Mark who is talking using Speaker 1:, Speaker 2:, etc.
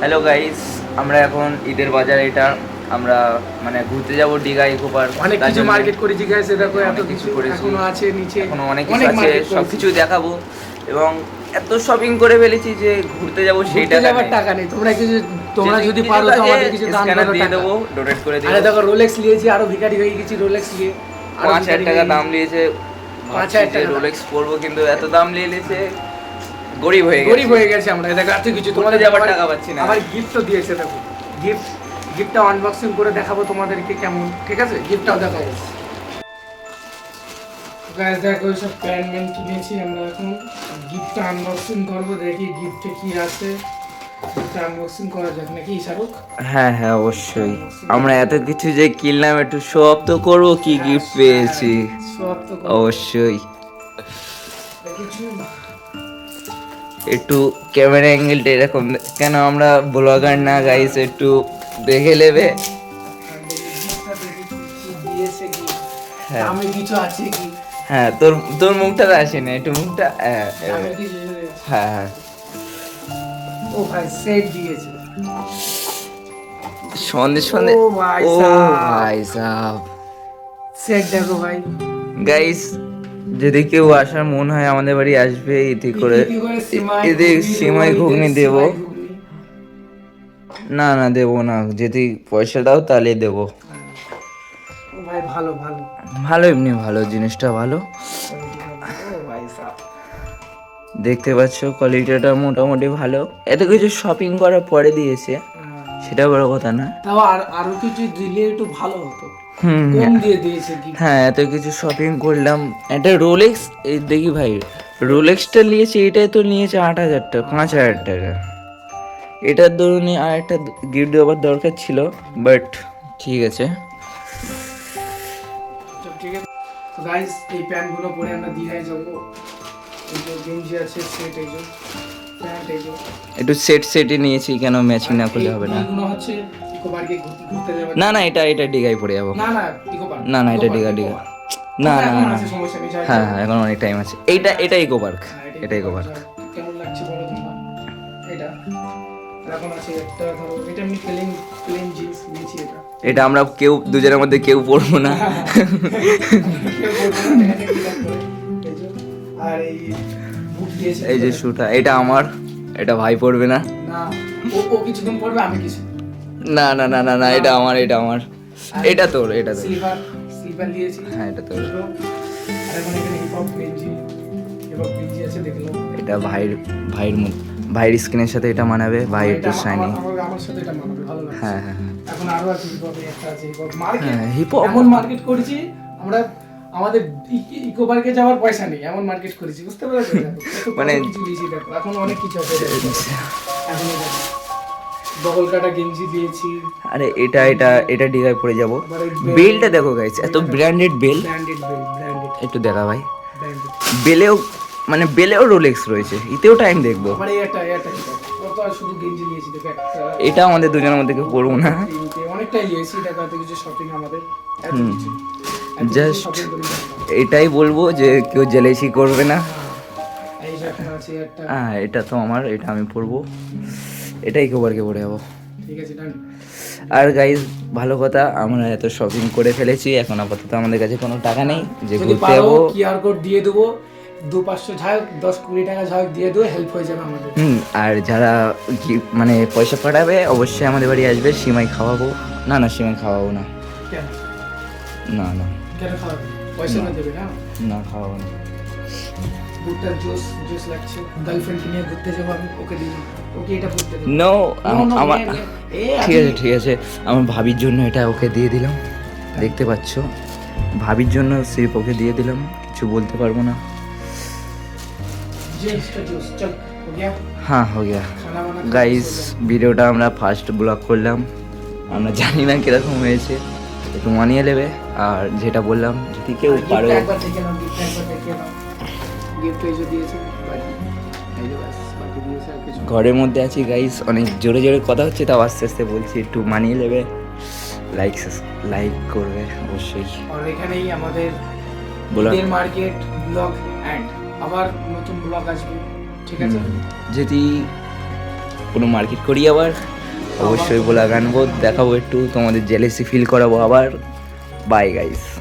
Speaker 1: Hello guys, আমরা এখন ঈদের বাজার এটা আমরা মানে ঘুরতে যাব দীঘা ইকো পার্ক।
Speaker 2: অনেক কিছু মার্কেট করেছি গাইস, দেখো এত
Speaker 1: অনেক
Speaker 2: কিছু
Speaker 1: করেছি,
Speaker 2: এখনো আছে নিচে,
Speaker 1: এখনো অনেক কিছু আছে,
Speaker 2: market
Speaker 1: সব
Speaker 2: করেছি।
Speaker 1: কিছু দেখাবো। এবং এত শপিং করে ফেলেছি যে ঘুরতে যাব সেই
Speaker 2: ঘুরতে যাওয়ার টাকা নেই। তোমরা যদি পারো তো আমাদের কিছু দান করো,
Speaker 1: দিয়ে
Speaker 2: টাকা
Speaker 1: দেবো, ডোনেট করে দেবো।
Speaker 2: আরে দেখো রোলেক্স নিয়েছি, আরো ভিখারি হয়ে গেছি রোলেক্স নিয়ে।
Speaker 1: 5,000 টাকা দাম নিয়েছে।
Speaker 2: 5,000 টাকা
Speaker 1: রোলেক্স পরবো, কিন্তু এত দাম নিয়ে নিয়েছে, গরিব হয়ে গেছে
Speaker 2: আমরা। দেখো এত কিছু
Speaker 1: তোমাদের যাবার টাকা পাচ্ছি না।
Speaker 2: আবার গিফটও দিয়েছে, দেখো গিফটটা আনবক্সিং করে দেখাবো তোমাদেরকে কেমন, ঠিক আছে? গিফটটাও দেখাবো গাইস। দেখো সব প্যান ম্যান কিনেছি আমরা, এখন গিফটটা আনবক্সিং করবো, দেখি গিফটে কি আছে। গিফটটা আনবক্সিং করা যাক নাকি শাহরুখ?
Speaker 1: হ্যাঁ হ্যাঁ, অবশ্যই। আমরা এত কিছু যে কিনলাম, একটু শো অফ তো করবো কি গিফট পেয়েছি।
Speaker 2: সব তো
Speaker 1: অবশ্যই
Speaker 2: কিছু
Speaker 1: একটু ক্যামেরা অ্যাঙ্গেলটা এরকম কেন, আমরা ব্লগার না গাইস, একটু দেখে নেবে।
Speaker 2: দিয়েছে কি,
Speaker 1: হ্যাঁ
Speaker 2: আমি কিছু আছে কি?
Speaker 1: হ্যাঁ, তোর তোর মুখটা তো আসে না, একটু মুখটা
Speaker 2: আমি কিছু
Speaker 1: হ্যাঁ হ্যাঁ।
Speaker 2: ও ভাই সেট দিয়েছে
Speaker 1: সন্দেশ
Speaker 2: ও ভাই
Speaker 1: ও
Speaker 2: সাব,
Speaker 1: ভাই সাব।
Speaker 2: সেট দেখো ভাই
Speaker 1: গাইস, যদি কেউ আসার মন হয় আমাদের বাড়ি আসবে, এতে করে এদের সিমাই ঘুগনি দেবো। না না, দেবো না, যদি পয়সা দাও তাহলে দেবো।
Speaker 2: ও ভাই ভালো ভালো
Speaker 1: ভালো, এমনি ভালো, জিনিসটা ভালো।
Speaker 2: ও ভাই সাব,
Speaker 1: দেখতে পাচ্ছ কোয়ালিটিটা মোটামুটি ভালো। এত কিছু শপিং করার পরে দিয়েছে, সেটা বড় কথা না।
Speaker 2: তাও আরো কিছু দিলে একটু ভালো হতো।
Speaker 1: হুম,
Speaker 2: কম দিয়ে দিয়েছে কি?
Speaker 1: হ্যাঁ, এত কিছু শপিং করলাম। একটা রোলেক্স, এই দেখি ভাই, রোলেক্সটা নিয়েছে, এটাই তো নিয়েছে 8,000 টাকা, 5,000 টাকা। এটার দরুন আর একটা গিফট দেওয়ার দরকার ছিল, বাট ঠিক আছে।
Speaker 2: ঠিক আছে তো গাইস, এই প্যান্টগুলো পরে আমরা দীঘায় যাবো। এই যে গেঞ্জি আছে, সেট, এই যে প্যান্ট, এই যে
Speaker 1: একটু সেটই নিয়েছি, কেন ম্যাচিং না করলে হবে না?
Speaker 2: এইগুলো হচ্ছে ইকো পার্কে ঘুরতে যাবো।
Speaker 1: না না, এটা ডিগায় পড়ে যাবো।
Speaker 2: না না, ইকো পার্ক,
Speaker 1: না না, এটা ডিগা। না না
Speaker 2: এখন
Speaker 1: না,
Speaker 2: আছে, সমস্যা নেই, যাই
Speaker 1: হ্যাঁ
Speaker 2: হোক।
Speaker 1: হ্যাঁ, এখন অনেক টাইম আছে। এটা ইকো পার্ক,
Speaker 2: হ্যাঁ,
Speaker 1: এটা ইকো পার্ক।
Speaker 2: কেমন লাগছে বলো তোমরা এটা? আর এখন আছে একটা, ধরো এটা আমি প্লেন জিন্স নিয়েছি,
Speaker 1: এটা আমরা কেউ দুজনের মধ্যে কেউ পড়বো না।
Speaker 2: কেউ বলবে না, এখানে কি লাগবে? এই যে, আর এই বুট দিয়েছে,
Speaker 1: এই যে শুটা, এটা আমার, এটা ভাই পড়বে না।
Speaker 2: না, ও কিছুদিন পরবে, আমি কিছু।
Speaker 1: না না না না না, এটা আমার, এটা আমার। এটা তোর, এটা তোর।
Speaker 2: স্লিপার দিয়েছি,
Speaker 1: হ্যাঁ, এটা তোর।
Speaker 2: আর এখন এখানে হিপহপ গেঞ্জি আছে, দেখলো।
Speaker 1: এটা ভাইয়ের স্কিনের সাথে এটা মানাবে, ভাই একটু শাইনি।
Speaker 2: আমার সাথে এটা মানাবে, ভালো লাগছে।
Speaker 1: হ্যাঁ হ্যাঁ
Speaker 2: এখন আরো আছে হিপহপ, একটা আছে হিপহপ মার্কেট।
Speaker 1: হ্যাঁ, hip-hop।
Speaker 2: এমন মার্কেট করেছি আমরা, আমাদের ইকো পার্কে যাওয়ার পয়সা নেই, এমন মার্কেট করেছি, বুঝতে পারছো? মানে
Speaker 1: মানে-
Speaker 2: কিছু দিয়েছি, দেখো এখন অনেক কিছু আছে। এখন এই দেখো, বগল কাটা গেঞ্জি দিয়েছি।
Speaker 1: আরে এটা ডিগায় পড়ে যাবো। বেলটা দেখো গাইস, এত ব্র্যান্ডেড বেল।
Speaker 2: ব্র্যান্ডেড
Speaker 1: একটু দেখা ভাই, বেলেও মানে বেলেও রোলেক্স রয়েছে, এতেও টাইম দেখবো।
Speaker 2: আমার এটা কত, আর শুধু গেঞ্জি নিয়েছি, দেখো একটা,
Speaker 1: এটা আমাদের দুজনের মধ্যে কেউ পড়বো না।
Speaker 2: তিনটে, অনেকটাই নিয়েছি, দেখো এত কিছু শপিং আমাদের, এত
Speaker 1: হুম।
Speaker 2: কিছু
Speaker 1: Just
Speaker 2: শপিং করি না।
Speaker 1: এটাই বলবো যে কেউ জেলেসি করবে না।
Speaker 2: এই যে একটা আছে, একটা,
Speaker 1: হ্যাঁ, এটা তো আমার, এটা আমি পরবো, এটাই কভারকে পরে যাবো।
Speaker 2: ঠিক আছে ডান।
Speaker 1: আর গাইজ, ভালো কথা, আমরা এত শপিং করে ফেলেছি, এখন আপাতত আমাদের কাছে কোনো টাকা নেই যে
Speaker 2: যদি
Speaker 1: ঘুরতে
Speaker 2: পারো
Speaker 1: যাবো।
Speaker 2: কিউআর কোড দিয়ে দেবো, 200-500 ঝাঁক, 10-20 টাকা ঝাঁক দিয়ে দেবো, হেল্প হয়ে যাবে আমাদের।
Speaker 1: আর যারা মানে পয়সা পাঠাবে অবশ্যই আমাদের বাড়ি আসবে, সিমাই খাওয়াবো। না না, সিমাই খাওয়াবো না।
Speaker 2: কেন
Speaker 1: না না
Speaker 2: কেন খাওয়াবে? পয়সা না দেবে না?
Speaker 1: না, খাওয়াবো না।
Speaker 2: বুটটার জোস লাগছে, গার্লফ্রেন্ডকে নিয়ে ঘুরতে যাবো, আমি ওকে দিই, ওকে এটা বুঝতে দেবো।
Speaker 1: নো,
Speaker 2: No,
Speaker 1: আমার ঠিক
Speaker 2: আমি-
Speaker 1: আছে ঠিক আছে, আমার ভাবির জন্য এটা ওকে দিয়ে দিলাম, দেখতে পাচ্ছ, ভাবির জন্য সির্ফ ওকে দিয়ে দিলাম, কিছু বলতে পারবো না।
Speaker 2: জিন্সটা জোস, চল हो गया।
Speaker 1: হ্যাঁ, হো গিয়া।
Speaker 2: খানা বানা
Speaker 1: গাইস, ভিডিওটা আমরা ফার্স্ট ব্লগ করলাম, আমরা জানি না কিরকম হয়েছে, একটু মানিয়ে নেবে। আর যেটা বললাম, যদি কেউ পারো,
Speaker 2: একবার দেখে নাও, একবার দেখে নাও, গিফট এই যে দিয়েছে, বাকি এই যে বাস, বাকি দিয়েছে আর কিছু।
Speaker 1: ঘরের মধ্যে আছি গাইস, অনেক জোরে জোরে কথা হচ্ছে, তাও আস্তে আস্তে বলছি, একটু মানিয়ে নেবে। লাইক করবে অবশ্যই।
Speaker 2: আর এখানেই আমাদের
Speaker 1: বলো।
Speaker 2: ঈদের মার্কেট ব্লগ এন্ড, আবার নতুন ব্লগ আসবে, ঠিক আছে?
Speaker 1: যদি কোনো মার্কেট করি আবার, অবশ্যই ব্লগ আনবো, দেখাবো একটু তোমাদের জেলেসি ফিল করাবো আবার। Bye guys.